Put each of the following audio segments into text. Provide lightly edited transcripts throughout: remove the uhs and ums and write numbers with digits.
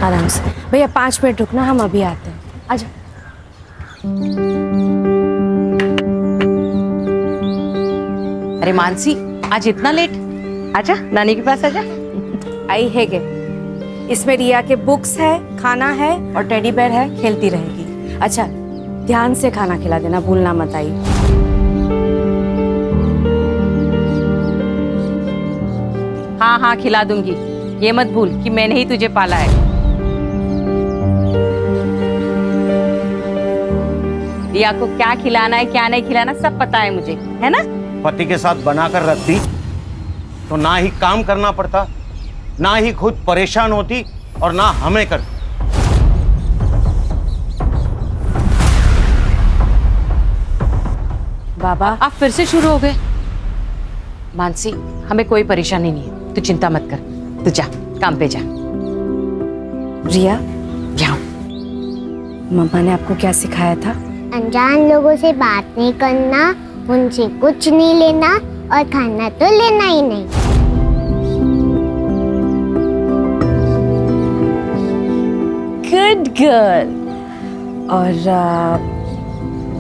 आराम से भैया, 5 मिनट रुकना, हम अभी आते हैं। आजा। अरे मानसी, आज इतना लेट? आजा, नानी के पास आजा। आई है गे। इसमें रिया के बुक्स है, खाना है और टेडी बेयर है, खेलती रहेगी। अच्छा, ध्यान से खाना खिला देना, भूलना मत। आई। हाँ हाँ, खिला दूंगी। ये मत भूल कि मैंने ही तुझे पाला है। रिया को क्या खिलाना है, क्या नहीं खिलाना, सब पता है मुझे, है ना? पति के साथ बनाकर रखती तो ना ही काम करना पड़ता, ना ही खुद परेशान होती और ना हमें करती। बाबा, आप फिर से शुरू हो गए। मानसी, हमें कोई परेशानी नहीं है, तू चिंता मत कर। तू जा, काम पे जा। रिया, जाओ। मम्मा ने आपको क्या सिखाया था? अनजान लोगों से बात नहीं करना, उनसे कुछ नहीं लेना और खाना तो लेना ही नहीं। Good girl. और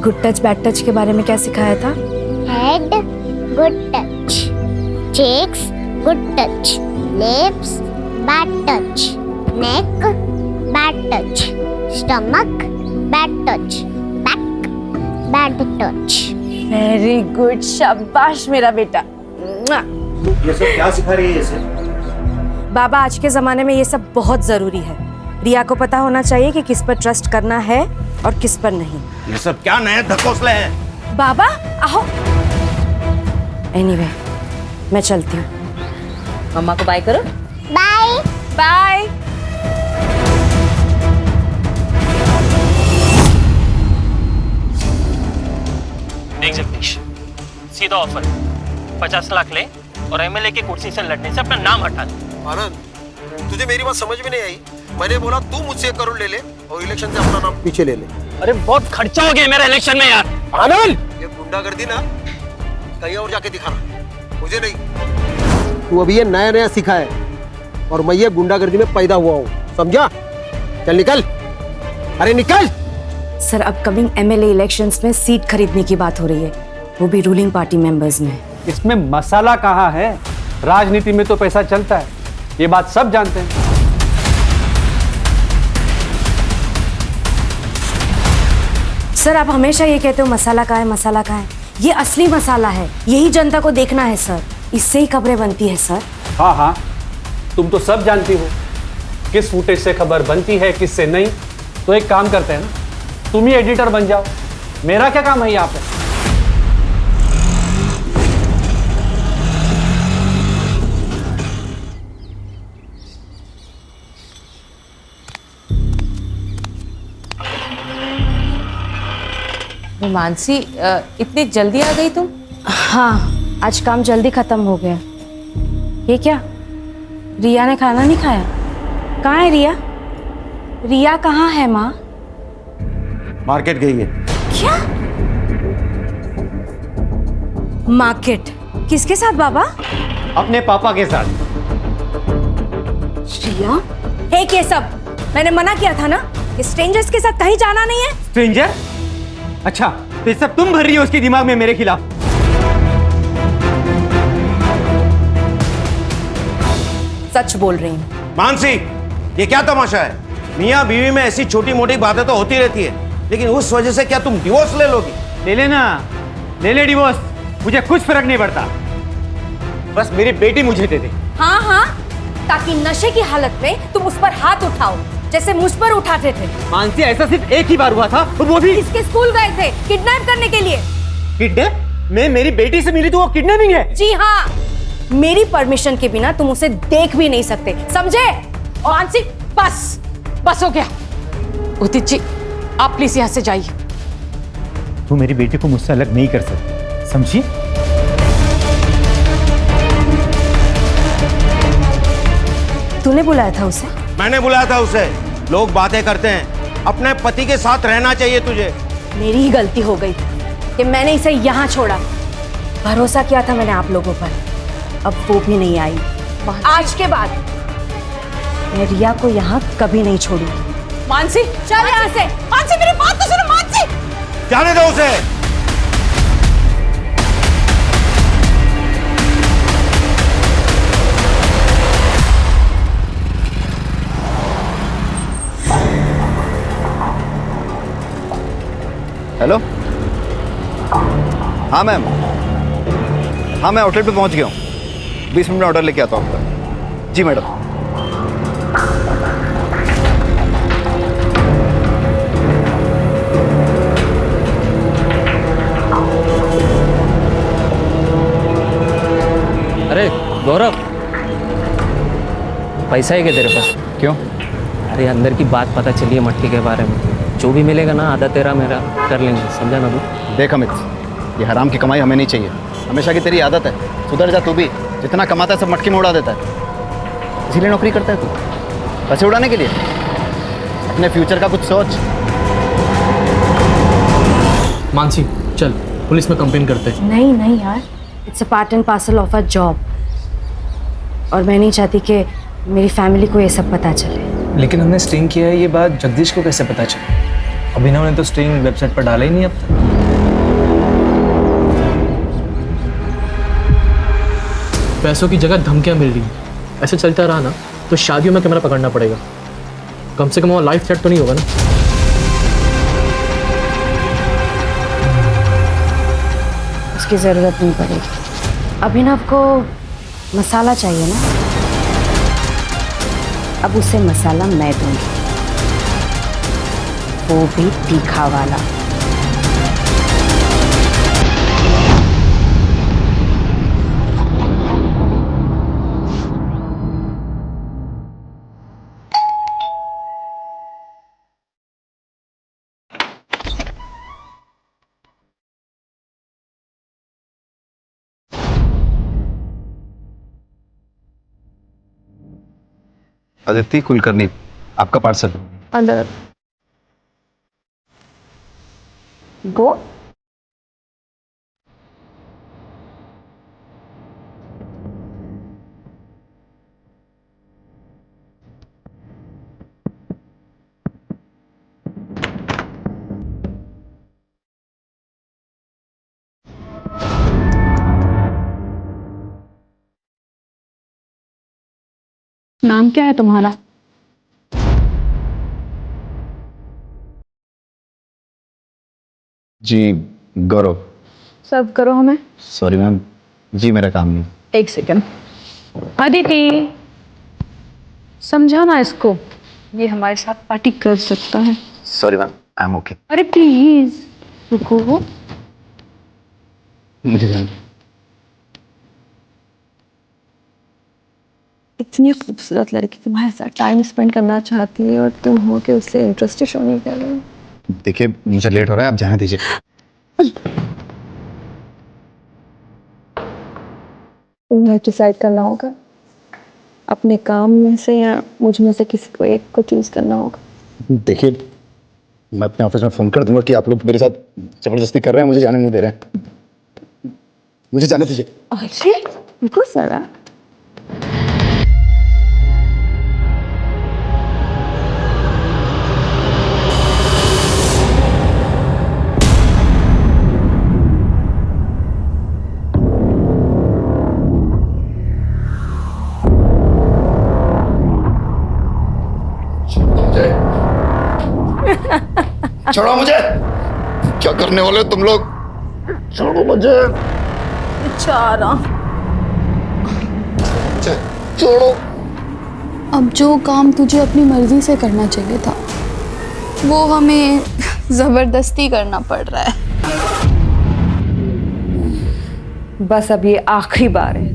गुड टच बैड टच के बारे में क्या सिखाया था? Head good touch, cheeks good touch, lips bad touch, neck bad touch, stomach bad touch, back bad touch. Very good, शाबाश मेरा बेटा। ये सब क्या सिखा रही है इसे? बाबा, आज के जमाने में ये सब बहुत जरूरी है। रिया को पता होना चाहिए कि किस पर ट्रस्ट करना है और किस पर नहीं। ये सब क्या नए धकोसले हैं? बाबा आओ। एनीवे, मैं चलती हूँ। मम्मा को बाय करो। Bye bye. देख जगदीश, सीधा ऑफर, 50 लाख ले और एमएलए की कुर्सी से लड़ने से अपना नाम हटा ले। आनंद, तुझे मेरी बात समझ में नहीं आई? मैंने बोला तू मुझसे 1 करोड़ ले ले और इलेक्शन से अपना नाम पीछे ले ले। अरे बहुत खर्चा हो गया मेरा इलेक्शन में यार। आनंद, ये गुंडागर्दी ना कहीं और जाके दिखाना, मुझे नहीं। तू अभी ये नया नया सीखा है और मैं ये गुंडागर्दी में पैदा हुआ हूँ, समझा? चल निकल, अरे निकल। सर, अपकमिंग एमएलए इलेक्शंस में सीट खरीदने की बात हो रही है, वो भी रूलिंग पार्टी मेंबर्स में। इसमें मसाला कहाँ है? राजनीति में तो पैसा चलता है, ये बात सब जानते हैं। सर, आप हमेशा ये कहते हो मसाला कहाँ है, मसाला कहाँ है। ये असली मसाला है, यही जनता को देखना है सर, इससे ही खबरें बनती है सर। हाँ हाँ, तुम तो सब जानती हो किस फुटेज से खबर बनती है, किससे नहीं। तो एक काम करते हैं ना, तुम ही एडिटर बन जाओ, मेरा क्या काम है यहाँ पे? मानसी, इतनी जल्दी आ गई तुम? हाँ, आज काम जल्दी खत्म हो गया। ये क्या, रिया ने खाना नहीं खाया? कहाँ है रिया? रिया कहाँ है माँ? मार्केट गई है। क्या मार्केट? किसके साथ बाबा? अपने पापा के साथ। रिया, हे ये सब मैंने मना किया था ना कि स्ट्रेंजर्स के साथ कहीं जाना नहीं है। स्ट्रेंजर? अच्छा, तो ये सब तुम भर रही हो उसके दिमाग में मेरे खिलाफ? सच बोल रही हूँ। मानसी, ये क्या तमाशा है? मियाँ बीवी में ऐसी छोटी मोटी बातें तो होती रहती है, लेकिन उस वजह से क्या तुम डिवोर्स ले लोगी? ले लेना, ले ले डिवोर्स, मुझे कुछ फर्क नहीं पड़ता। बस मेरी बेटी मुझे दे दे। हाँ हाँ, ताकि नशे की हालत में तुम उस पर हाथ उठाओ जैसे मुझ पर उठाते थे। मानसी, ऐसा सिर्फ एक ही बार हुआ था और वो भी इसके स्कूल गए थे किडनैप करने के लिए। किडनैप? मैं मेरी बेटी से मिली तो वो किडनैपिंग है? जी हाँ, मेरी परमिशन के बिना तुम उसे देख भी नहीं सकते, समझे? और मानसी, बस बस हो गया। उदित जी, आप प्लीज यहाँ से जाइए। तू मेरी बेटी को मुझसे अलग नहीं कर सकती, समझी? तूने बुलाया था उसे? मैंने बुलाया था उसे। लोग बातें करते हैं, अपने पति के साथ रहना चाहिए तुझे। मेरी ही गलती हो गई कि मैंने इसे यहाँ छोड़ा। भरोसा किया था मैंने आप लोगों पर, अब वो भी नहीं आई। आज के बाद मैं रिया को यहाँ कभी नहीं छोड़ूंगी। मानसी चल यहाँ से। मानसी मेरी बात तो सुनो मानसी। जाने दो उसे। हेलो, हाँ मैम, हाँ मैं आउटलेट पे पहुंच गया हूँ। 20 मिनट में ऑर्डर लेके आता हूँ आपका। जी मैडम। अरे गौरव, पैसा है क्या तेरे पास? क्यों? अरे अंदर की बात पता चली है मटके के बारे में। जो भी मिलेगा ना आधा तेरा मेरा कर लेंगे, समझा ना तू? देख अमित, ये हराम की कमाई हमें नहीं चाहिए। हमेशा की तेरी आदत है, सुधर जा तू भी। जितना कमाता है सब मटके में उड़ा देता है। इसीलिए नौकरी करता है तू, पैसे उड़ाने के लिए। अपने फ्यूचर का कुछ सोच। मानसी चल पुलिस में कंप्लेन करते हैं। नहीं नहीं यार, it's a part and parcel of a job, और मैं नहीं चाहती कि मेरी फैमिली को ये सब पता चले। लेकिन हमने स्ट्रिंग किया है, ये बात जगदीश को कैसे पता चला? अभिनव ने तो स्ट्रिंग वेबसाइट पर डाला ही नहीं अब तक। पैसों की जगह धमकियां मिल रही हैं। ऐसे चलता रहा ना तो शादियों में कैमरा पकड़ना पड़ेगा। कम से कम वो लाइफ थ्रेट तो नहीं होगा ना? उसकी ज़रूरत नहीं पड़ेगी। अभिनव को मसाला चाहिए ना, अब उसे मसाला मैं दूंगी, वो भी तीखा वाला। अदिति कुलकर्णी, आपका पार्सल। अंदर वो नाम क्या है तुम्हारा? जी गौरव। सर्व करो हमें। सॉरी मैम, जी मेरा काम नहीं। एक सेकंड। अदिति समझा ना इसको, ये हमारे साथ पार्टी कर सकता है। Sorry ma'am, I am okay. अरे प्लीज रुको। मुझे जाना। इतनी खूबसूरत लड़की तुम्हारे साथ टाइम स्पेंड करना चाहती है और तुम हो के उससे इंटरेस्ट शो नहीं कर रहे हो। देखिए मुझे लेट हो रहा है, आप जाने दीजिए। तुम्हें डिसाइड करना होगा अपने काम में से या मुझ में से किसी को एक को चूज करना होगा। देखिए मैं अपने ऑफिस में फोन कर दूंगा कि आप लोग मेरे साथ जबरदस्ती कर रहे हैं, मुझे जाने नहीं दे रहे हैं। मुझे जाने दीजिए। अरे रुको सारा। छोड़ो मुझे। क्या करने वाले हो तुम लोग? छोड़ो मुझे। बेचारा। छोड़ो। अब जो काम तुझे अपनी मर्जी से करना चाहिए था वो हमें जबरदस्ती करना पड़ रहा है। बस अब ये आखिरी बार है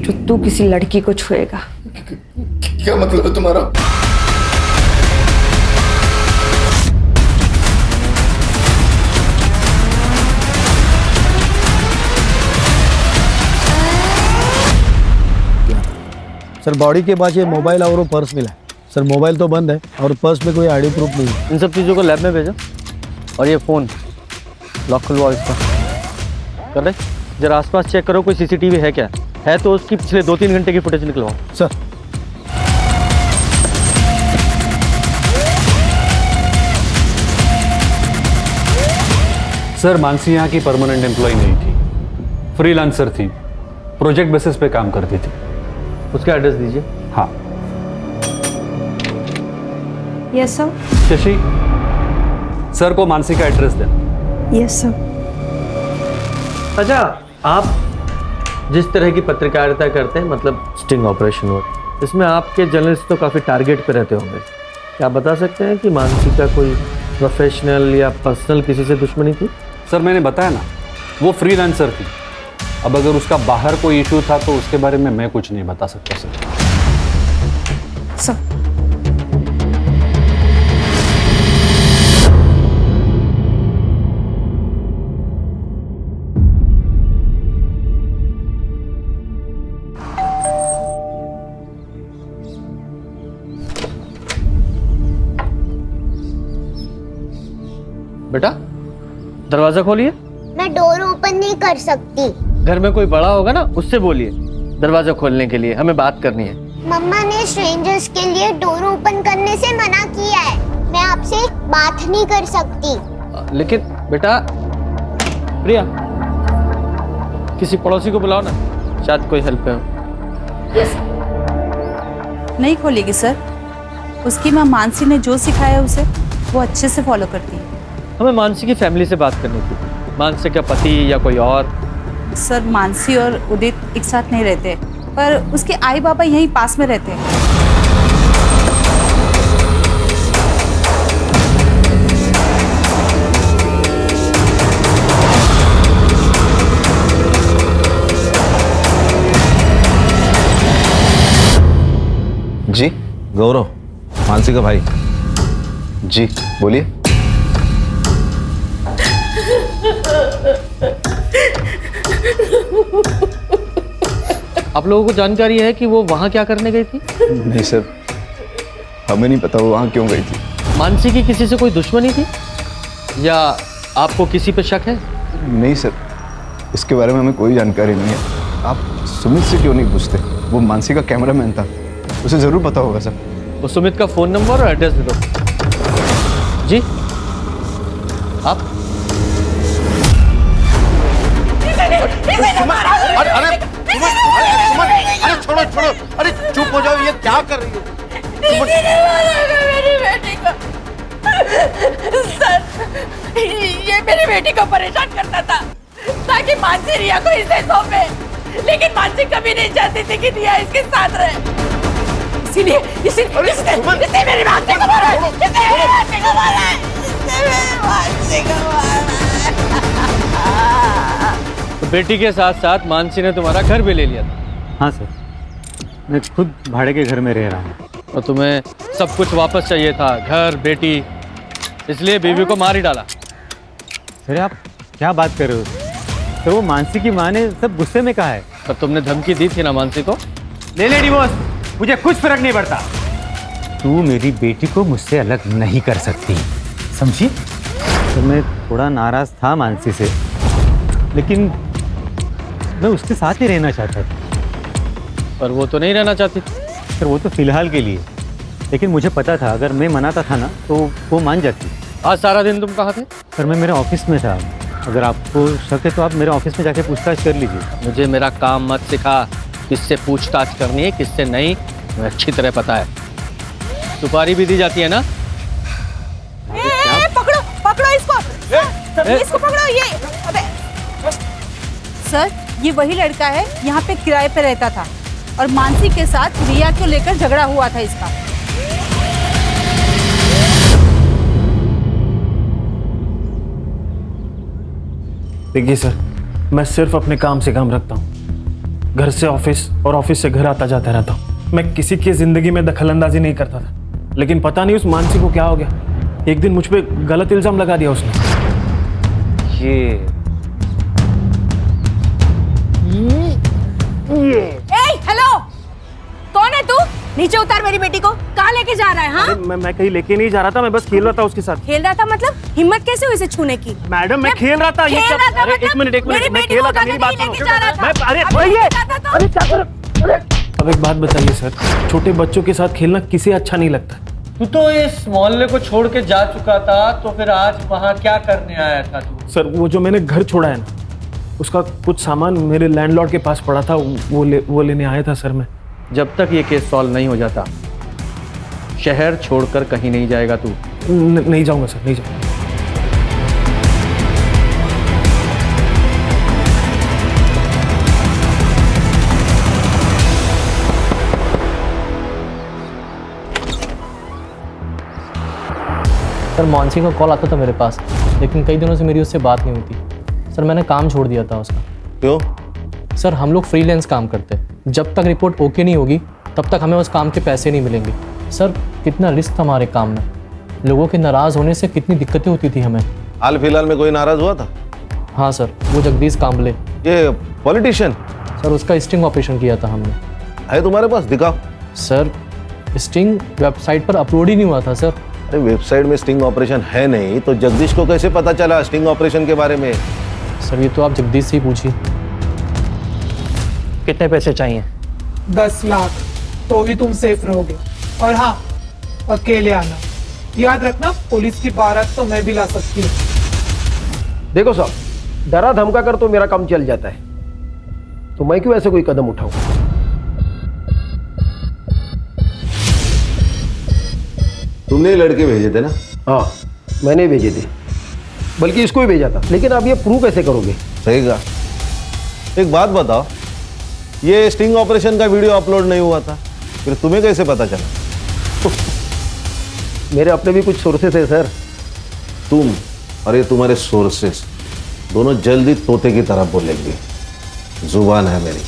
जो तू किसी लड़की को छुएगा। क्या मतलब है तुम्हारा? सर बॉडी के पास ये मोबाइल और वो पर्स मिला है। सर मोबाइल तो बंद है और पर्स में कोई आईडी प्रूफ नहीं है। इन सब चीज़ों को लैब में भेजो और ये फ़ोन लॉक खुलवाओ इसका। कर रहे जरा आसपास चेक करो कोई सीसीटीवी है क्या, है तो उसकी पिछले 2-3 घंटे की फुटेज निकलवाओ। सर सर मानसी यहाँ की परमानेंट एम्प्लॉय नहीं थी, फ्रीलांसर थी, प्रोजेक्ट बेसिस पे काम करती थी। उसका एड्रेस दीजिए। हाँ। Yes sir. शशि, सर को मानसी का एड्रेस देना। Yes sir. अच्छा, आप जिस तरह की पत्रकारिता करते हैं, मतलब स्टिंग ऑपरेशन वर्क, इसमें आपके जर्नलिस्ट तो काफ़ी टारगेट पे रहते होंगे। क्या आप बता सकते हैं कि मानसी का कोई प्रोफेशनल या पर्सनल किसी से दुश्मनी थी? सर मैंने बताया ना, वो फ्रीलांसर थी। अब अगर उसका बाहर कोई इशू था तो उसके बारे में मैं कुछ नहीं बता सकता सर। सर बेटा, दरवाजा खोलिए। मैं डोर ओपन नहीं कर सकती। घर में कोई बड़ा होगा ना, उससे बोलिए दरवाजा खोलने के लिए, हमें बात करनी है। मम्मा ने स्ट्रेंजर्स के लिए डोर ओपन करने से मना किया है। मैं आपसे बात नहीं कर सकती। लेकिन बेटा, प्रिया, किसी पड़ोसी को बुलाओ ना, शायद कोई हेल्प हो। नहीं खोलेगी सर। उसकी माँ मानसी ने जो सिखाया उसे वो अच्छे से फॉलो करती है। हमें मानसी की फैमिली से बात करनी थी। मानसी का पति या कोई और? सर मानसी और उदित एक साथ नहीं रहते, पर उसके आई बाबा यहीं पास में रहते हैं। जी गौरव, मानसी का भाई। जी बोलिए। आप लोगों को जानकारी है कि वो वहाँ क्या करने गई थी? नहीं सर, हमें नहीं पता वो वहाँ क्यों गई थी। मानसी की किसी से कोई दुश्मनी थी या आपको किसी पे शक है? नहीं सर, इसके बारे में हमें कोई जानकारी नहीं है। आप सुमित से क्यों नहीं पूछते? वो मानसी का कैमरामैन था, उसे जरूर पता होगा सर। वो सुमित का फोन नंबर और एड्रेस दे दो। जी आप? अरे छोड़ो छोड़ो, अरे चुप हो जाओ, ये क्या कर रही हो? मेरी बेटी को सर, ये मेरी बेटी को परेशान करता था ताकि मानसी रिया को इसे सौंपे, लेकिन मानसी कभी नहीं चाहती थी कि रिया इसके साथ रहे। इसीलिए इसने मेरी मानसी को मारा है, इसने मेरी मानसी को मारा है, इसने मेरी मानसी को मारा है। तो बेटी के साथ साथ मानसी ने तुम्हारा घर भी ले लिया था? हाँ सर, मैं खुद भाड़े के घर में रह रहा हूँ। और तुम्हें सब कुछ वापस चाहिए था, घर, बेटी, इसलिए बीवी को मार ही डाला? सर आप क्या बात कर रहे हो? सर वो मानसी की माँ ने सब गुस्से में कहा है। पर तुमने धमकी दी थी ना मानसी को? ले ले डिवोर्स, मुझे कुछ फर्क नहीं पड़ता। तू मेरी बेटी को मुझसे अलग नहीं कर सकती, समझी? तो मैं थोड़ा नाराज था मानसी से, लेकिन मैं उसके साथ ही रहना चाहता था। पर वो तो नहीं रहना चाहती। सर वो तो फिलहाल के लिए, लेकिन मुझे पता था अगर मैं मनाता था ना तो वो मान जाती। आज सारा दिन तुम कहाँ थे? सर मैं मेरे ऑफिस में था। अगर आपको शक है तो आप मेरे ऑफिस में जाके पूछताछ कर लीजिए। मुझे मेरा काम मत सिखा, किससे पूछताछ करनी है किससे नहीं, मुझे अच्छी तरह पता है। सुपारी भी दी जाती है ना? पकड़ो पकड़ो इसको, इसको पकड़ो। ये अबे सर ये वही लड़का है, यहाँ पे किराए पे रहता था और मानसी के साथ रिया को लेकर झगड़ा हुआ था इसका। देखिए सर, मैं सिर्फ अपने काम से काम रखता हूँ। घर से ऑफिस और ऑफिस से घर आता जाता रहता हूँ। मैं किसी की जिंदगी में दखलंदाजी नहीं करता था, लेकिन पता नहीं उस मानसी को क्या हो गया। एक दिन मुझ पे गलत इल्जाम लगा दिया उसने। हेलो, कौन है तू? नीचे उतार मेरी बेटी को। कहाँ लेके जा रहा है? हाँ मैं कहीं लेके नहीं जा रहा था, मैं बस खेल रहा था उसके साथ। खेल रहा था मतलब? हिम्मत कैसे हुई इसे छूने की? मैडम मैं खेल रहा था। ये क्या? अरे एक मिनट मैं खेल रहा था, मेरी बात सुनो। अरे क्या कर? अब एक बात बताइए सर, छोटे बच्चों के साथ खेलना किसे अच्छा नहीं लगता? तू तो इस मोहल्ले को छोड़ के जा चुका था, तो फिर आज वहाँ क्या करने आया था तू? सर वो जो मैंने घर छोड़ा है ना, उसका कुछ सामान मेरे लैंडलॉर्ड के पास पड़ा था, वो लेने आया था सर मैं। जब तक ये केस सॉल्व नहीं हो जाता शहर छोड़कर कहीं नहीं जाएगा तू। नहीं जाऊंगा सर, नहीं जाऊंगा। सर मानसी का कॉल आता था मेरे पास, लेकिन कई दिनों से मेरी उससे बात नहीं होती। सर मैंने काम छोड़ दिया था उसका। क्यों? सर हम लोग फ्रीलांस काम करते हैं, जब तक रिपोर्ट ओके नहीं होगी तब तक हमें उस काम के पैसे नहीं मिलेंगे। सर कितना रिस्क था हमारे काम में, लोगों के नाराज़ होने से कितनी दिक्कतें होती थी हमें। हाल फिलहाल में कोई नाराज हुआ था? हाँ सर, वो जगदीश कांबले, ये पॉलिटिशियन। सर उसका स्टिंग ऑपरेशन किया था हमने। है तुम्हारे पास? दिखाओ। सर स्टिंग वेबसाइट पर अपलोड ही नहीं हुआ था सर। अरे वेबसाइट में स्टिंग ऑपरेशन है नहीं तो जगदीश को कैसे पता चला स्टिंग ऑपरेशन के बारे में? सर ये तो आप जगदीश से ही पूछिए। कितने पैसे चाहिए? 10 लाख, तो ही तुम सेफ रहोगे। और हाँ, अकेले आना। याद रखना, पुलिस की बारात तो मैं भी ला सकती हूँ। देखो साहब, डरा धमका कर तो मेरा काम चल जाता है, तो मैं क्यों ऐसे कोई कदम उठाऊं? तुमने लड़के भेजे थे ना? हाँ मैंने भेजे थे, बल्कि इसको ही भेजा था। लेकिन आप ये प्रूव कैसे करोगे? सही कहा। एक बात बताओ, ये स्टिंग ऑपरेशन का वीडियो अपलोड नहीं हुआ था, फिर तुम्हें कैसे पता चला? मेरे अपने भी कुछ सोर्सेस है सर। तुम और ये तुम्हारे सोर्सेस दोनों जल्दी तोते की तरह बोलेंगे, जुबान है मेरी।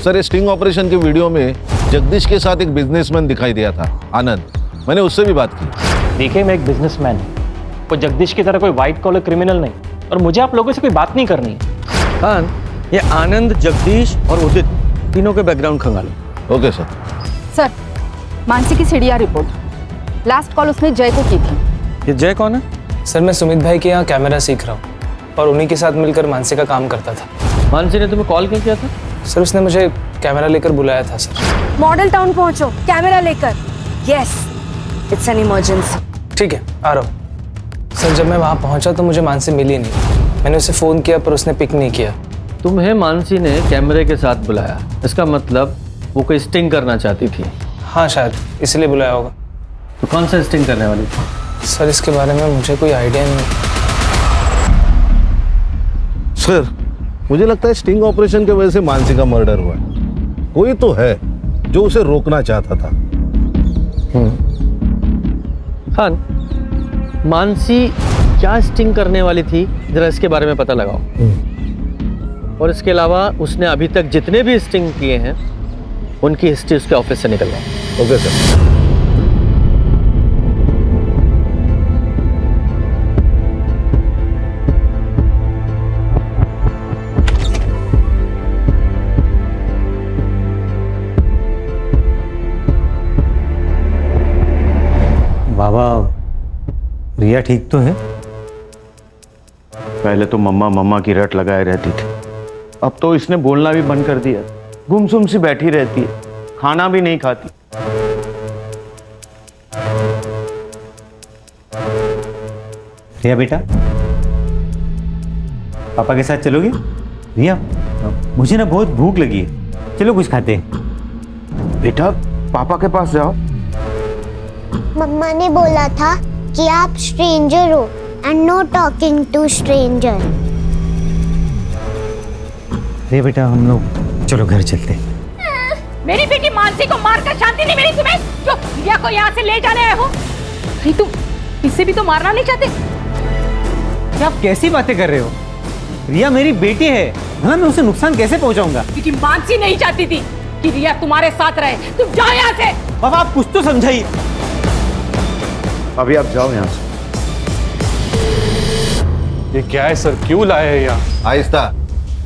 सर ये स्टिंग ऑपरेशन के वीडियो में जगदीश के साथ एक बिजनेसमैन दिखाई दिया था, आनंद। मैंने उससे भी बात की। देखिए मैं एक बिजनेसमैन हूँ, वो जगदीश की तरह कोई व्हाइट कॉलर क्रिमिनल नहीं, और मुझे आप लोगों से कोई बात नहीं करनी है। हाँ, ये आनंद, जगदीश और उदित तीनों के बैकग्राउंड खंगालो। Okay sir. सर मानसी की सीढ़िया रिपोर्ट, लास्ट कॉल उसने जय को की थी। ये जय कौन है? सर मैं सुमित भाई के यहाँ कैमरा सीख रहा हूँ और उन्हीं के साथ मिलकर मानसी का काम करता था। मानसी ने तुम्हें कॉल क्यों किया था? सर उसने मुझे कैमरा लेकर बुलाया था सर। मॉडल टाउन पहुंचो, कैमरा लेकर। Yes, it's an emergency. ठीक है आ रहा हूँ। सर जब मैं वहाँ पहुँचा तो मुझे मानसी मिली नहीं, मैंने उसे फ़ोन किया पर उसने पिक नहीं किया। तुम्हें मानसी ने कैमरे के साथ बुलाया, इसका मतलब वो कोई स्टिंग करना चाहती थी। हाँ शायद इसलिए बुलाया होगा। तो कौन सा स्टिंग करने वाली थी? सर इसके बारे में मुझे कोई आइडिया नहीं। सर मुझे लगता है स्टिंग ऑपरेशन की वजह से मानसी का मर्डर हुआ है। कोई तो है जो उसे रोकना चाहता था। हाँ, मानसी क्या स्टिंग करने वाली थी, जरा इसके बारे में पता लगाओ। और इसके अलावा उसने अभी तक जितने भी स्टिंग किए हैं उनकी हिस्ट्री उसके ऑफिस से निकलवाओ। Okay sir. बाबा रिया ठीक तो है? पहले तो मम्मा मम्मा की रट लगाए रहती थी, अब तो इसने बोलना भी बंद कर दिया। गुमसुम सी बैठी रहती है, खाना भी नहीं खाती। रिया बेटा, पापा के साथ चलोगे? रिया मुझे ना बहुत भूख लगी है, चलो कुछ खाते हैं। बेटा पापा के पास जाओ। मम्मा ने बोला था कि आप स्ट्रेंजर हो and no talking to stranger. Riya बेटा हम लोग चलो घर चलते हैं। मेरी बेटी मानसी को मारकर शांति नहीं मिली तुम्हें, जो रिया को यहाँ से ले जाने आए हो। अरे तुम इसे भी तो मारना नहीं चाहते? आप कैसी बातें कर रहे हो? रिया मेरी बेटी है, भला मैं उसे नुकसान कैसे पहुंचाऊंगा? क्योंकि मानसी नहीं चाहती थी कि रिया तुम्हारे साथ रहे। तुम जाओ यहाँ से। पापा आप कुछ तो समझाइए। अभी आप जाओ यहाँ से। ये क्या है सर, क्यों लाए हैं यहाँ? आहिस्ता,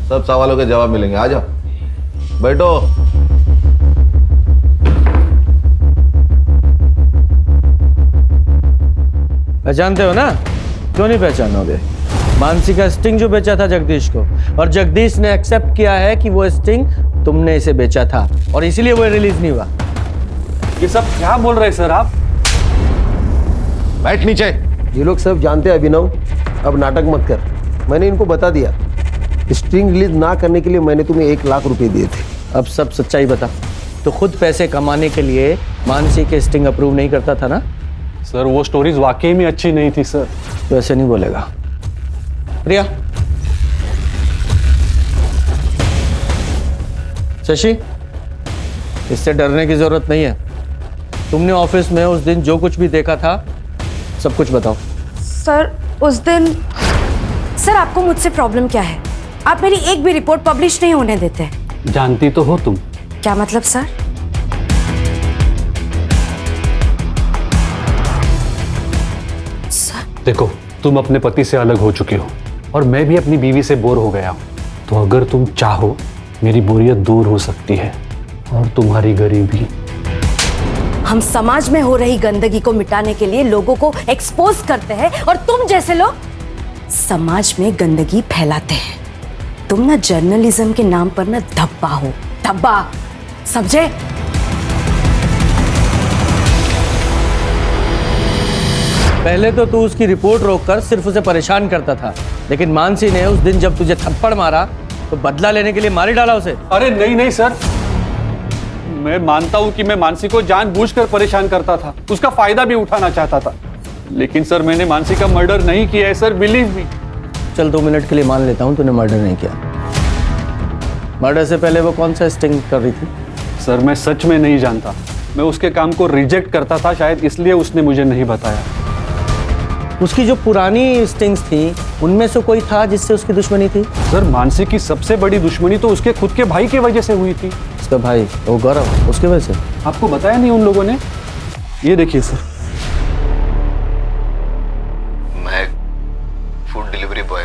सब सवालों के जवाब मिलेंगे। आ जाओ, बैठो। पहचानते हो ना? क्यों नहीं पहचानोगे? मानसी का स्टिंग जो बेचा था जगदीश को, और जगदीश ने एक्सेप्ट किया है कि वो स्टिंग तुमने इसे बेचा था और इसीलिए वो रिलीज नहीं हुआ। ये सब क्या बोल रहे हैं सर आप? बैठ नीचे। ये लोग सब जानते हैं अभिनव, अब नाटक मत कर। मैंने इनको बता दिया, स्ट्रिंग रिलीज ना करने के लिए मैंने तुम्हें 1 लाख रुपए दिए थे। अब सब सच्चाई बता। तो खुद पैसे कमाने के लिए मानसी के स्टिंग अप्रूव नहीं करता था ना? सर वो स्टोरीज वाकई में अच्छी नहीं थी सर। तो ऐसे नहीं बोलेगा। रिया, शशि, इससे डरने की जरूरत नहीं है। तुमने ऑफिस में उस दिन जो कुछ भी देखा था सब कुछ बताओ। सर उस दिन, सर आपको मुझसे प्रॉब्लम क्या है? आप मेरी एक भी रिपोर्ट पब्लिश नहीं होने देते। जानती तो हो तुम। क्या मतलब सर? देखो, तुम अपने पति से अलग हो चुके हो और मैं भी अपनी बीवी से बोर हो गया हूं। तो अगर तुम चाहो मेरी बोरियत दूर हो सकती है और तुम्हारी गरीबी। हम समाज में हो रही गंदगी को मिटाने के लिए लोगों को एक्सपोज करते हैं और तुम जैसे लोग समाज में गंदगी फैलाते हैं। तुम ना जर्नलिज्म के नाम पर ना धब्बा हो, धब्बा, समझे? पहले तो तू उसकी रिपोर्ट रोककर सिर्फ उसे परेशान करता था, लेकिन मानसी ने उस दिन जब तुझे थप्पड़ मारा तो बदला लेने के लिए मार ही डाला उसे। अरे नहीं नहीं सर, मैं मानता हूं कि मैं मानसी को जानबूझकर परेशान करता था, उसका फायदा भी उठाना चाहता था। लेकिन सर मैंने मानसी का मर्डर नहीं किया है सर, बिलीव मी। चल 2 मिनट के लिए मान लेता हूं तूने मर्डर नहीं किया। मर्डर से पहले वो कौन सा स्टिंग कर रही थी? सर मैं सच में नहीं जानता, मैं उसके काम को रिजेक्ट करता था, शायद इसलिए उसने मुझे नहीं बताया। उसकी जो पुरानी स्टिंग्स थी उनमें से कोई था जिससे उसकी दुश्मनी थी? सर मानसी की सबसे बड़ी दुश्मनी तो उसके खुद के भाई की वजह से हुई थी। उसका भाई वो गौरव, उसकी वजह से? आपको बताया नहीं उन लोगों ने? ये देखिए सर। मैं फूड डिलीवरी बॉय,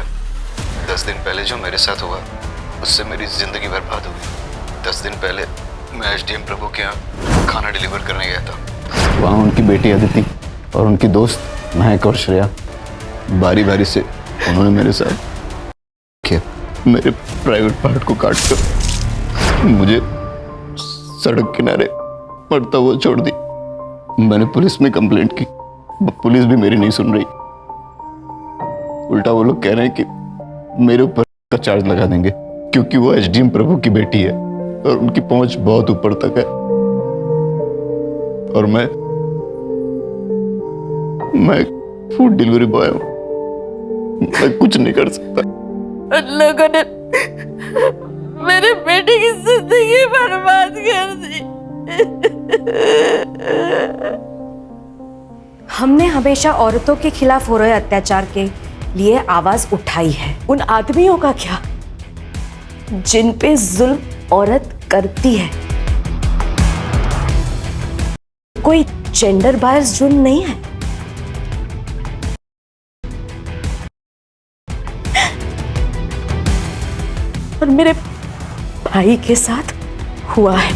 10 दिन पहले जो मेरे साथ हुआ उससे मेरी जिंदगी बर्बाद हो गई। 10 दिन पहले मैं एसडीएम प्रभु के यहाँ खाना डिलीवर करने गया था। वहाँ उनकी बेटी अदिति और उनकी दोस्त महक और श्रेया बारी बारी से उन्होंने मेरे साथ किया। मेरे प्राइवेट पार्ट को काट कर मुझे सड़क किनारे पड़ता हुआ छोड़ दी। मैंने पुलिस में कंप्लेंट की, पुलिस भी मेरी नहीं सुन रही। उल्टा वो लोग कह रहे हैं कि मेरे ऊपर का चार्ज लगा देंगे क्योंकि वो एसडीएम प्रभु की बेटी है और उनकी पहुंच बहुत ऊपर तक है और मैं फूड डिलीवरी बॉय हूं, मैं कुछ नहीं कर सकता। लोगों ने मेरे बेटे की जिंदगी बर्बाद कर दी। हमने हमेशा औरतों के खिलाफ हो रहे अत्याचार के लिए आवाज उठाई है। उन आदमियों का क्या जिन पे जुल्म औरत करती है? कोई जेंडर बायस जुल्म नहीं है। और मेरे भाई के साथ हुआ है।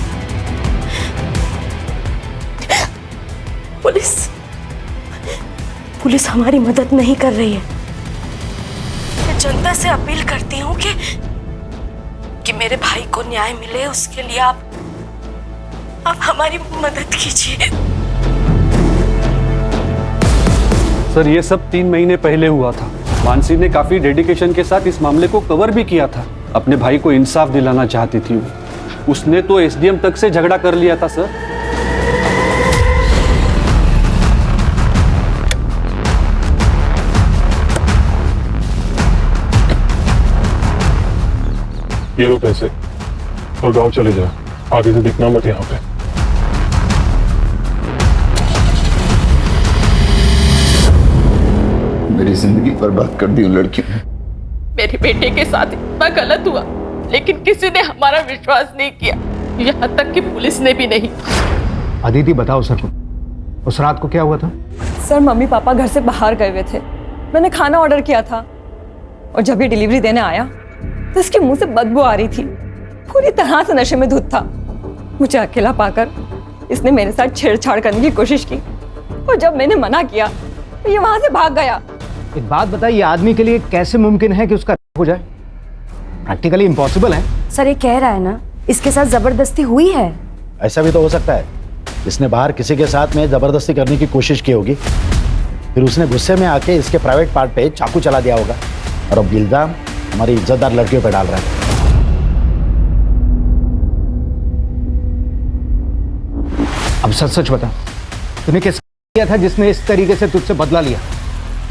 पुलिस हमारी मदद नहीं कर रही है। मैं जनता से अपील करती हूँ कि मेरे भाई को न्याय मिले, उसके लिए आप हमारी मदद कीजिए। सर ये सब 3 महीने पहले हुआ था। मानसी ने काफी डेडिकेशन के साथ इस मामले को कवर भी किया था। अपने भाई को इंसाफ दिलाना चाहती थी वो। उसने तो एसडीएम तक से झगड़ा कर लिया था सर। ये लो पैसे और गांव चले जाओ, आगे से दिखना मत यहाँ पे। मेरी जिंदगी बर्बाद कर दी उन लड़कियों ने। मेरे बेटे के साथ इतना गलत हुआ लेकिन किसी ने हमारा विश्वास नहीं किया, यहाँ तक कि पुलिस ने भी नहीं। अदिति बताओ सर, उस रात को क्या हुआ था? सर मम्मी पापा घर से बाहर गए हुए थे, मैंने खाना ऑर्डर किया था और जब ये डिलीवरी देने आया तो इसके मुंह से बदबू आ रही थी। पूरी तरह से नशे में धुत था। मुझे अकेला पाकर इसने मेरे साथ छेड़छाड़ करने की कोशिश की और जब मैंने मना किया तो ये वहां से भाग गया। एक बात बताइए, आदमी के लिए कैसे मुमकिन है कि उसका हो जाए? प्रैक्टिकली इम्पॉसिबल है। सर ये कह रहा है ना इसके साथ जबरदस्ती हुई है। ऐसा भी तो हो सकता है इसने बाहर किसी के साथ में जबरदस्ती करने की कोशिश की होगी, फिर उसने गुस्से में आके इसके प्राइवेट पार्ट पे चाकू चला दिया होगा और अब इल्जाम हमारी इज्जतदार लड़कियों पे डाल रहा है। अब सच सच बता, तूने किस किया था जिसने इस तरीके से तुझसे बदला लिया?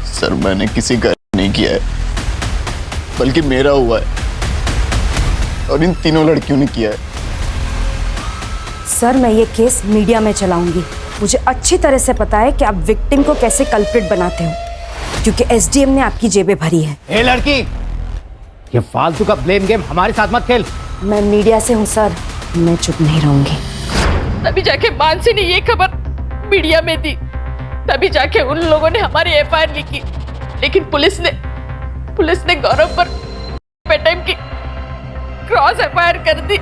सर मैंने किसी का नहीं किया है, बल्कि मेरा हुआ है और इन तीनों लड़कियों ने किया है। सर मैं ये केस मीडिया में चलाऊंगी। मुझे अच्छी तरह से पता है कि आप विक्टिम को कैसे कल्प्रिट बनाते हो, क्योंकि एसडीएम ने आपकी जेबें भरी है। ए लड़की, ये फालतू का ब्लेम गेम हमारे साथ मत खेल। मैं मीडिया से हूँ सर, मैं चुप नहीं रहूंगी। तभी जाके मानसी ने ये खबर मीडिया में दी, तभी जाके उन लोगों ने हमारी एफआईआर लिखी, लेकिन पुलिस ने गौरव पर बेटाइम की क्रॉस एफआईआर कर दी।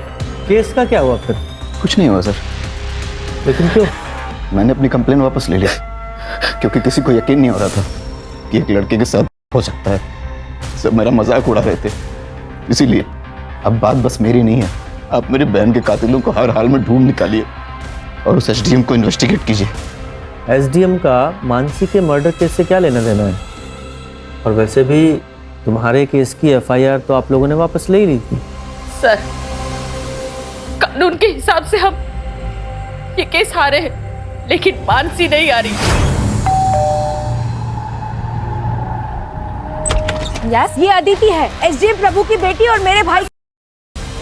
केस का क्या हुआ फिर? कुछ नहीं हुआ सर। लेकिन क्यों? मैंने अपनी कंप्लेन वापस ले लिया, क्योंकि किसी को यकीन नहीं हो रहा था कि एक लड़के के साथ हो सकता है। सब मेरा मजाक उड़ा रहे थे, इसीलिए अब बात बस मेरी नहीं है। आप मेरी बहन के कातिलों को हर हाल में ढूंढ निकालिए और उस एसडीएम को इन्वेस्टिगेट कीजिए। एसडीएम का मानसी के मर्डर केस से क्या लेना देना है? और वैसे भी तुम्हारे केस की एफआईआर तो आप लोगों ने वापस ले ही ली थी। सर, कानून के हिसाब से हम ये केस हारे हैं, लेकिन मानसी नहीं आ रही। यस, ये अदिति है, एसडीएम प्रभु की बेटी और मेरे भाई।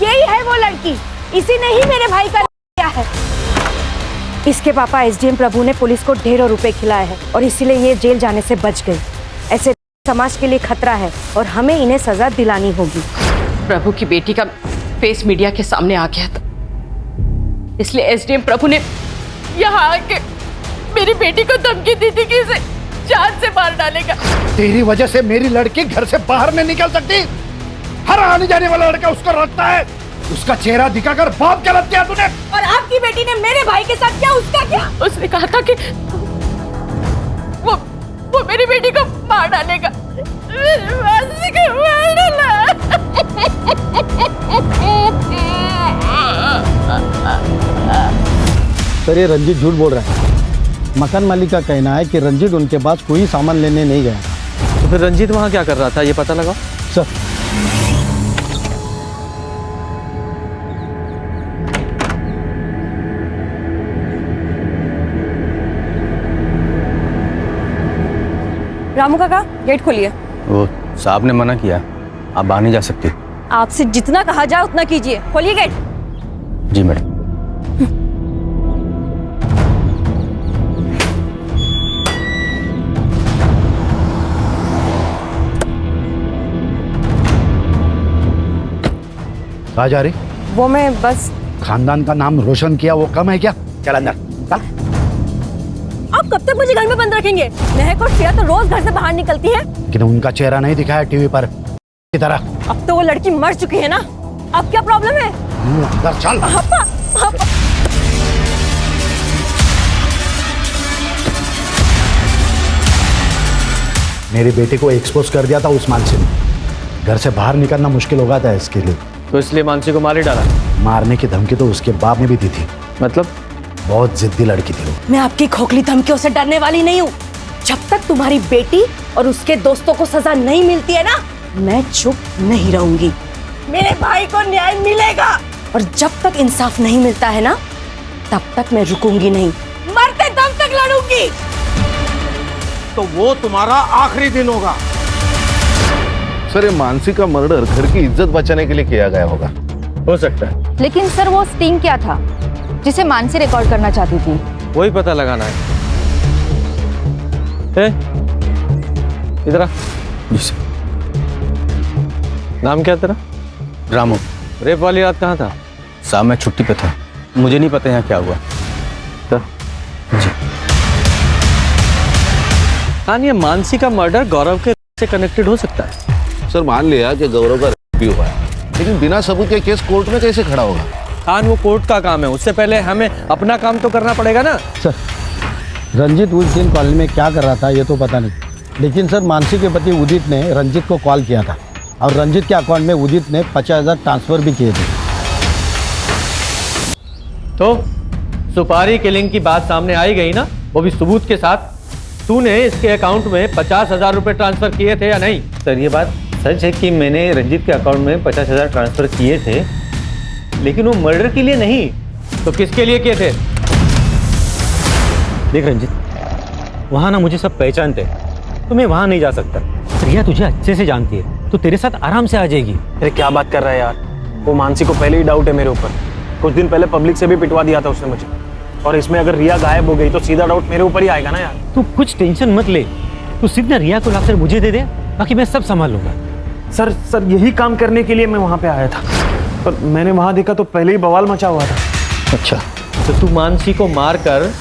यही है वो लड़की, इसी ने ही मेरे भाई का किया है। इसके पापा एसडीएम प्रभु ने पुलिस को ढेरों रुपए खिलाए हैं और इसीलिए ये जेल जाने से बच गई। ऐसे समाज के लिए खतरा है और हमें इन्हें सजा दिलानी होगी। प्रभु की बेटी का फेस मीडिया के सामने आ गया था, इसलिए एसडीएम प्रभु ने यहाँ आके मेरी बेटी को धमकी दी थी कि इसे जान से मार डालेगा। तेरी वजह से मेरी लड़की घर से बाहर नहीं निकल सकती। हर आने जाने वाला लड़का उसको रखता है। उसका चेहरा दिखाकर बहुत गलत किया तूने। और आपकी बेटी ने मेरे भाई के साथ क्या, उसका क्या? उसने कहा था कि वो मेरी बेटी को मार डालेगा। मानसी को मार डाला। सर ये रंजीत झूठ बोल रहा है। मकान मालिक का कहना है कि रंजीत उनके पास कोई सामान लेने नहीं गया। तो फिर रंजीत वहाँ क्या कर रहा था, ये पता लगाओ। सर रामू काका, गेट खोलिए। वो साहब ने मना किया, आप बाहर नहीं जा सकती। आपसे जितना कहा जाए उतना कीजिए, खोलिए गेट। जी मैडम। कहाँ जा रही? वो मैं बस खानदान का नाम रोशन किया वो कम है क्या? चल अंदर चल। आप कब तक मुझे घर में बंद रखेंगे? महक और श्रेया तो रोज घर से बाहर निकलती है। लेकिन उनका चेहरा नहीं दिखाया टीवी पर की तरह। अब तो वो लड़की मर चुकी है ना, अब क्या प्रॉब्लम है? अंदर चल। पापा, पापा। मेरी बेटी को एक्सपोज कर दिया था उस मानसी ने। घर से बाहर निकलना मुश्किल हो गया था इसके लिए, तो इसलिए मानसी को मार ही डाला। मारने की धमकी तो उसके बाप ने भी दी थी। मतलब? बहुत जिद्दी लड़की थी वो। मैं आपकी खोखली धमकियों से डरने वाली नहीं हूँ। जब तक तुम्हारी बेटी और उसके दोस्तों को सजा नहीं मिलती है ना, मैं चुप नहीं रहूंगी। मेरे भाई को न्याय मिलेगा और जब तक इंसाफ नहीं मिलता है ना, तब तक मैं रुकूंगी नहीं, मरते दम तक लड़ूंगी। तो वो तुम्हारा आखिरी दिन होगा। सर ये मानसी का मर्डर घर की इज्जत बचाने के लिए किया गया होगा। हो सकता है। लेकिन सर वो स्टिंग क्या था जिसे मानसी रिकॉर्ड करना चाहती थी? वही पता लगाना है। इधर आ। नाम क्या तेरा? रामू। रेप वाली रात कहाँ था? साहब मैं छुट्टी पे था, मुझे नहीं पता यहाँ क्या हुआ। जी खान, ये मानसी का मर्डर गौरव के से कनेक्टेड हो सकता है। सर मान लिया कि गौरव का रेप भी हुआ है, लेकिन बिना सबूत के केस कोर्ट में कैसे खड़ा होगा? खान वो कोर्ट का काम है, उससे पहले हमें अपना काम तो करना पड़ेगा ना। सर रंजीत उस दिन कॉलेज में क्या कर रहा था ये तो पता नहीं, लेकिन सर मानसी के पति उदित ने रंजीत को कॉल किया था और रंजीत के अकाउंट में उदित ने 50,000 ट्रांसफर भी किए थे। तो सुपारी किलिंग की बात सामने आई गई ना, वो भी सबूत के साथ। तूने इसके अकाउंट में 50,000 रुपए ट्रांसफर किए थे या नहीं? सर ये बात सच है कि मैंने रंजीत के अकाउंट में 50,000 ट्रांसफर किए थे, लेकिन वो मर्डर के लिए नहीं। तो किसके लिए किए थे? देख रंजीत, वहां ना मुझे सब पहचानते हैं, तो मैं वहां नहीं जा सकता। रिया तुझे अच्छे से जानती है, तो तेरे साथ आराम से आ जाएगी। अरे क्या बात कर रहा है यार, वो मानसी को पहले ही डाउट है मेरे ऊपर। कुछ दिन पहले पब्लिक से भी पिटवा दिया था उसने मुझे, और इसमें अगर रिया गायब हो गई तो सीधा डाउट मेरे ऊपर ही आएगा ना यार। तू कुछ टेंशन मत ले, तू सीधा रिया को लाकर मुझे दे दे, बाकी मैं सब संभाल लूंगा। सर यही काम करने के लिए मैं वहां पे आया था, पर मैंने वहां देखा तो पहले ही बवाल मचा हुआ था। अच्छा, तो तू मानसी को मारकर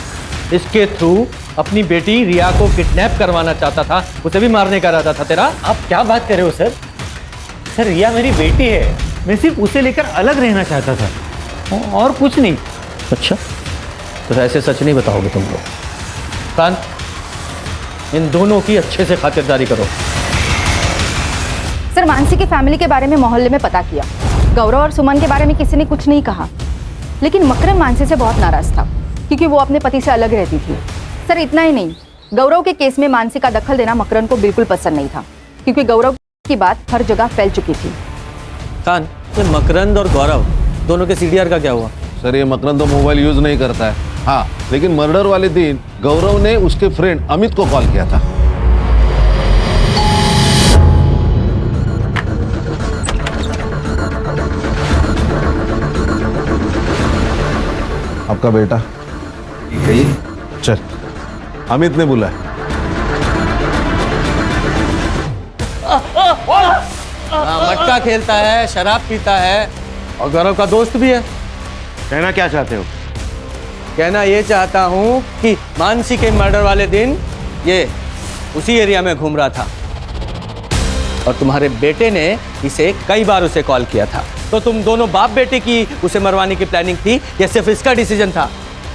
इसके थ्रू अपनी बेटी रिया को किडनैप करवाना चाहता था, उसे भी मारने का इरादा था तेरा? आप क्या बात कर रहे हो सर? सर रिया मेरी बेटी है, मैं सिर्फ उसे लेकर अलग रहना चाहता था और कुछ नहीं। अच्छा, तो ऐसे सच नहीं बताओगे तुम लोग? कान, इन दोनों की अच्छे से खातिरदारी करो। सर, मानसी की फैमिली के बारे में मोहल्ले में पता किया। गौरव और सुमन के बारे में किसी ने कुछ नहीं कहा, लेकिन मकरन मानसी से बहुत नाराज था क्योंकि वो अपने पति से अलग रहती थी। सर इतना ही नहीं, गौरव के केस में मानसी का दखल देना मकरन को बिल्कुल पसंद नहीं था, क्योंकि गौरव की बात हर जगह फैल चुकी थी। कान, ये मकरंद और गौरव दोनों के सीडीआर का क्या हुआ? सर ये मकरंद तो मोबाइल यूज नहीं करता है, हाँ, लेकिन मर्डर वाले दिन गौरव ने उसके फ्रेंड अमित को कॉल किया था। आपका बेटा चल, अमित ने बुलाया। मटका खेलता है, शराब पीता है और गौरव का दोस्त भी है। कहना क्या चाहते हो? कहना ये चाहता हूँ कि मानसी के मर्डर वाले दिन ये उसी एरिया में घूम रहा था और तुम्हारे बेटे ने इसे कई बार उसे कॉल किया था। तो तुम दोनों बाप बेटे की उसे मरवाने की प्लानिंग थी या सिर्फ इसका डिसीजन था?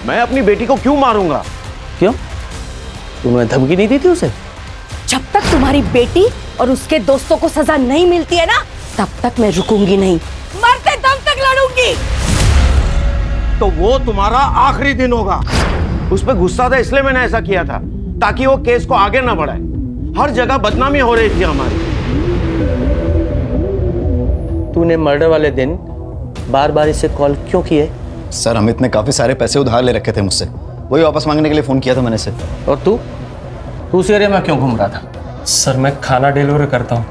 मैं अपनी बेटी को क्यों मारूंगा? क्यों? तुमने धमकी नहीं दी थी उसे? जब तक तुम्हारी बेटी और उसके दोस्तों को सजा नहीं मिलती है ना, तब तक मैं रुकूंगी नहीं, मरते दम तक लड़ूंगी। तो वो तुम्हारा आखिरी दिन होगा। उस पर गुस्सा था इसलिए मैंने ऐसा किया था, ताकि वो केस को आगे ना बढ़ाए। हर जगह बदनामी हो रही थी हमारी। तूने मर्डर वाले दिन बार बार इसे कॉल क्यों किए? सर अमित ने काफी सारे पैसे उधार ले रखे थे मुझसे, वही वापस मांगने के लिए फोन किया था मैंने से। और तू उस एरिया में क्यों घूम रहा था? सर मैं खाना डिलीवरी करता हूँ,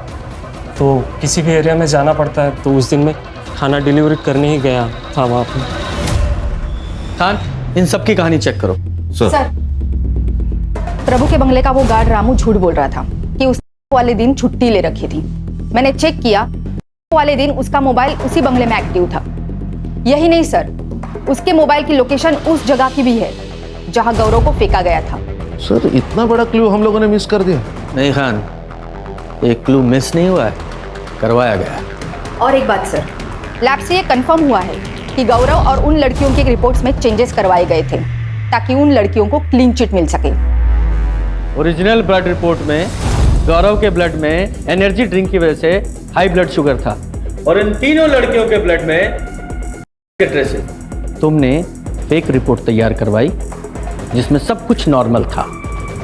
तो किसी भी एरिया में जाना पड़ता है, तो उस दिन मैं खाना डिलीवरी करने ही गया था वहाँ पर। खान, इन सब की कहानी चेक करो। सर, प्रभु के बंगले का वो गार्ड रामू झूठ बोल रहा था कि उस वाले दिन छुट्टी ले रखी थी। मैंने चेक किया, वाले दिन उसका मोबाइल उसी बंगले में एक्टिव था। यही नहीं सर, उसके मोबाइल की लोकेशन उस जगह की भी है जहां गौरव को फेंका गया था। सर इतना बड़ा क्लू हम लोगों ने मिस कर दिया। नहीं खान, एक क्लू मिस नहीं हुआ है, करवाया गया है। और एक बात सर, लैब से ये कंफर्म हुआ है कि गौरव और उन लड़कियों के रिपोर्ट्स में चेंजेस करवाए गए थे ताकि उन लड़कियों को क्लीन चिट मिल सके। ओरिजिनल ब्लड रिपोर्ट में गौरव के ब्लड में एनर्जी ड्रिंक की वजह से हाई ब्लड शुगर था और इन तीनों लड़कियों के ब्लड में ट्रेसेस। तुमने फेक रिपोर्ट तैयार करवाई जिसमें सब कुछ नॉर्मल था।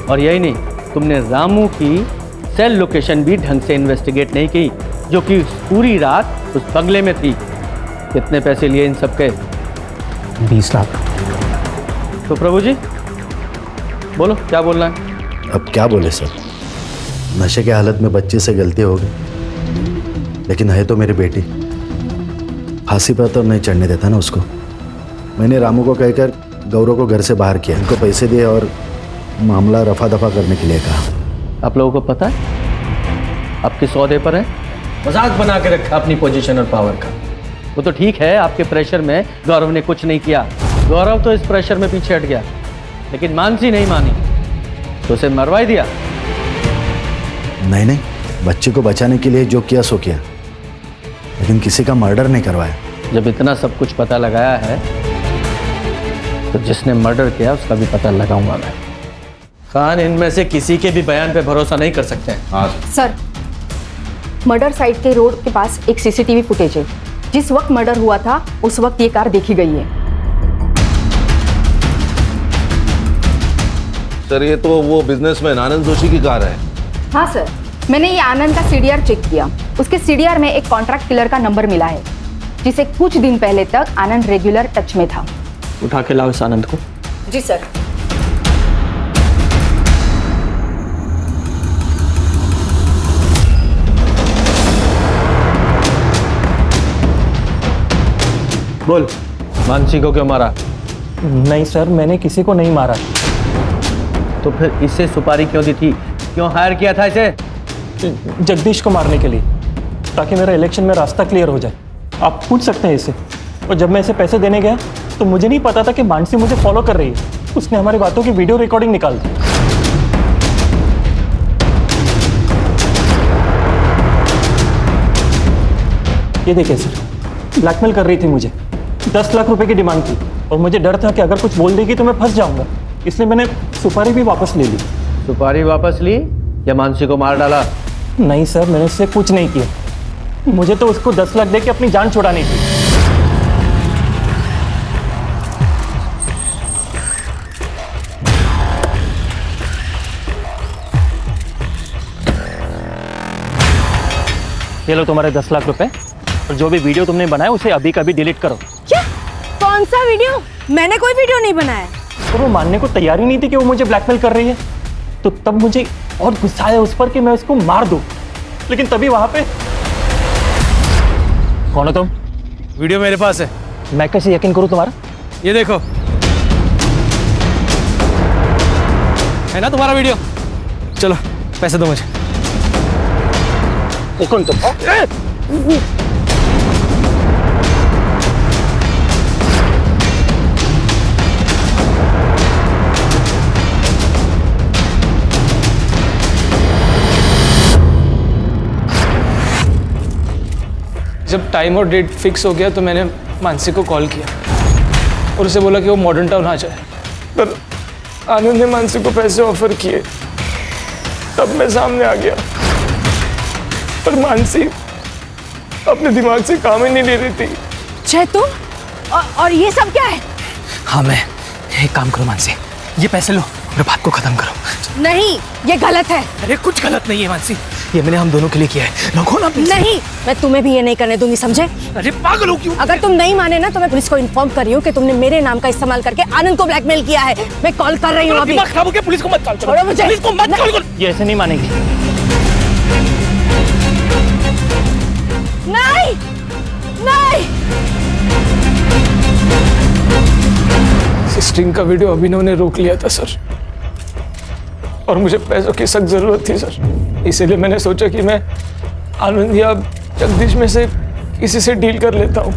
और यही नहीं, तुमने रामू की सेल लोकेशन भी ढंग से इन्वेस्टिगेट नहीं की, जो कि पूरी रात उस बंगले में थी। कितने पैसे लिए इन सब के? 20 लाख। तो प्रभु जी बोलो, क्या बोलना है? अब क्या बोले सर, नशे के हालत में बच्चे से गलती हो गई, लेकिन है तो मेरी बेटी। फांसी पर तो नहीं चढ़ने देता ना उसको। मैंने रामू को कहकर गौरव को घर से बाहर किया, उनको पैसे दिए और मामला रफा दफा करने के लिए कहा। आप लोगों को पता है आपके सौदे पर है? मजाक बना के रखा अपनी पोजीशन और पावर का। वो तो ठीक है, आपके प्रेशर में गौरव ने कुछ नहीं किया, गौरव तो इस प्रेशर में पीछे हट गया, लेकिन मानसी नहीं मानी तो उसे मरवा दिया। नहीं, बच्चे को बचाने के लिए जो किया सो किया, लेकिन किसी का मर्डर नहीं करवाया। जब इतना सब कुछ पता लगाया है तो जिसने मर्डर किया उसका भी पता लगाऊंगा मैं। खान, इनमें से किसी के भी बयान पे भरोसा नहीं कर सकते हैं। सर, मर्डर साइट के रोड के पास एक सीसीटीवी फुटेज है। जिस वक्त मर्डर हुआ था उस वक्त ये कार देखी गई है। सर ये तो वो बिजनेसमैन आनंद जोशी की कार है। हाँ सर, मैंने ये आनंद का सीडीआर चेक किया। उसके सीडीआर में एक कॉन्ट्रैक्ट किलर का नंबर मिला है, जिसे कुछ दिन पहले तक आनंद रेगुलर टच में था। उठा के लाओ इस आनंद को। जी सर। बोल, मानसी को क्यों मारा? नहीं सर, मैंने किसी को नहीं मारा। तो फिर इससे सुपारी क्यों दी थी? क्यों हायर किया था इसे? जगदीश को मारने के लिए, ताकि मेरा इलेक्शन में रास्ता क्लियर हो जाए। आप पूछ सकते हैं इसे। और जब मैं इसे पैसे देने गया तो मुझे नहीं पता था कि मानसी मुझे फॉलो कर रही है। उसने हमारी बातों की वीडियो रिकॉर्डिंग निकाल दी। ये देखिए सर, ब्लैकमेल कर रही थी मुझे। 10 लाख रुपए की डिमांड थी और मुझे डर था कि अगर कुछ बोल देगी तो मैं फंस जाऊंगा, इसलिए मैंने सुपारी भी वापस ले ली। सुपारी वापस ली या मानसी को मार डाला? नहीं सर, मैंने उससे कुछ नहीं किया। मुझे तो उसको 10 लाख दे के अपनी जान छुड़ानी थी। ये लो तुम्हारे 10 लाख रुपए, और जो भी वीडियो तुमने बनाया उसे अभी कभी डिलीट करो। क्या? कौन सा वीडियो? मैंने कोई वीडियो नहीं बनाया। और वो मानने को तैयार ही नहीं थी कि वो मुझे ब्लैकमेल कर रही है। तो तब मुझे और गुस्सा आया उस पर कि मैं उसको मार दूं। लेकिन तभी वहां पे, कौन हो तुम? वीडियो मेरे पास है। मैं कैसे यकीन करूं तुम्हारा? ये देखो, है ना तुम्हारा वीडियो? चलो पैसे दो मुझे। कौन तुम? जब टाइम और डेट फिक्स हो गया तो मैंने मानसी को कॉल किया और उसे बोला कि वो मॉडर्न टाउन आ जाए, पर आनंद ने मानसी को पैसे ऑफर किए। तब मैं सामने आ गया, पर मानसी अपने दिमाग से काम ही नहीं ले रही थी। जय तुम और ये सब क्या है? हाँ, मैं एक काम करो मानसी, ये पैसे लो और बात को खत्म करो। नहीं, ये गलत है। अरे कुछ गलत नहीं है मानसी, ये मैंने हम दोनों के लिए किया है। रखो ना प्लीज। नहीं, मैं तुम्हें भी ये नहीं करने दूंगी, समझे? अरे पागल हो क्यों? अगर तुम नहीं माने ना तो मैं पुलिस को इन्फॉर्म कर रही हूँ कि तुमने मेरे नाम का इस्तेमाल करके आनंद को ब्लैकमेल किया है। मैं कॉल कर रही हूँ अभी। दिमाग खराब हो गया, पुलिस को मत कॉल करो। छोड़ो मुझे। पुलिस को मत कॉल करो। ये ऐसे नहीं मानेगी। नहीं, नहीं। स्टिंग का वीडियो अभिनव ने रोक लिया था सर, और मुझे पैसों की सख्त जरूरत थी सर। इसीलिए मैंने सोचा कि मैं आनंद या जगदीश में से किसी से डील कर लेता हूँ।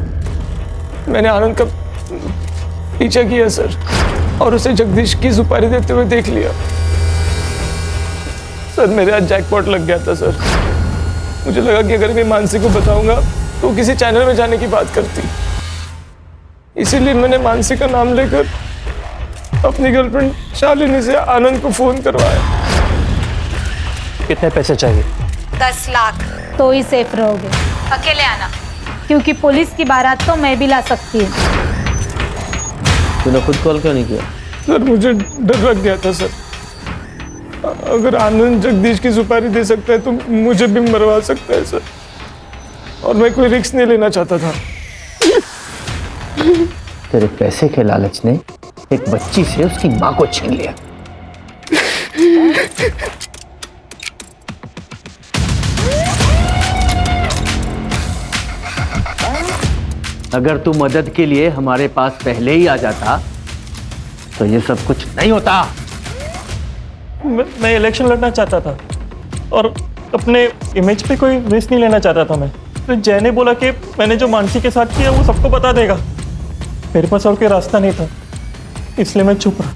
मैंने आनंद का पीछा किया सर, और उसे जगदीश की सुपारी देते हुए देख लिया। सर मेरे आज जैकपॉट लग गया था सर। मुझे लगा कि अगर मैं मानसी को बताऊंगा तो वो किसी चैनल में जाने की बात करती, इसीलिए मैंने मानसी का नाम लेकर अपनी गर्लफ्रेंड शालिनी से आनंद को फोन करवाया। कितने पैसे चाहिए? 10 लाख। तो ही सेफ रहोगे। अकेले आना, क्योंकि पुलिस की बारात तो मैं भी ला सकती हूँ। तूने खुद कॉल क्यों नहीं किया? सर मुझे डर लग गया था सर, अगर आनंद जगदीश की सुपारी दे सकता है तो मुझे भी मरवा सकता है सर, और मैं कोई रिस्क नहीं लेना चाहता था। तेरे पैसे के लालच ने एक बच्ची से उसकी मां को छीन लिया। अगर तू मदद के लिए हमारे पास पहले ही आ जाता तो ये सब कुछ नहीं होता। मैं इलेक्शन लड़ना चाहता था और अपने इमेज पे कोई रिस्क नहीं लेना चाहता था। मैं तो जय ने बोला कि मैंने जो मानसी के साथ किया वो सबको बता देगा। मेरे पास और कोई रास्ता नहीं था, इसलिए मैं चुप रहा।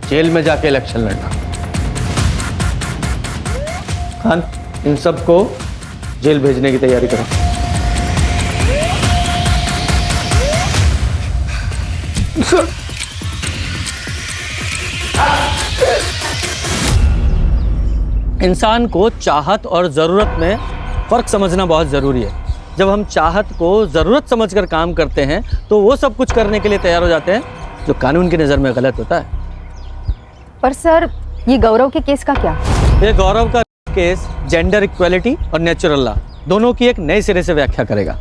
जेल में जाके इलेक्शन लड़ना। खान, इन सबको जेल भेजने की तैयारी करो। इंसान को चाहत और ज़रूरत में फ़र्क समझना बहुत ज़रूरी है। जब हम चाहत को ज़रूरत समझकर काम करते हैं तो वो सब कुछ करने के लिए तैयार हो जाते हैं जो कानून की नज़र में गलत होता है। पर सर ये गौरव के केस का क्या? ये गौरव का केस जेंडर इक्वलिटी और नेचुरल लॉ दोनों की एक नए सिरे से व्याख्या करेगा।